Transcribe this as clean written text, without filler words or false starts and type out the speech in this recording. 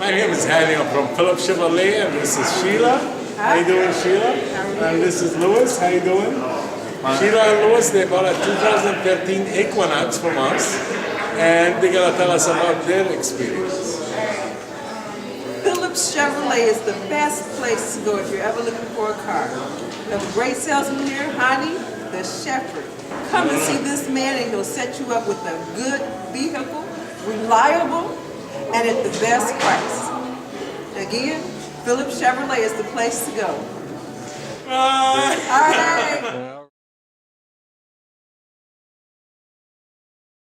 My name is Hanny. I'm from Phillips Chevrolet, and this is Sheila. How you doing, Sheila? And this is Louis. How you doing? Sheila and Louis, they bought a 2013 Equinox from us, and they're gonna tell us about their experience. Phillips Chevrolet is the best place to go if you're ever looking for a car. We have a great salesman here, Hani, the shepherd. Come and see this man and he'll set you up with a good vehicle, reliable, and at the best price. Again, Phillips Chevrolet is the place to go. Bye. All right.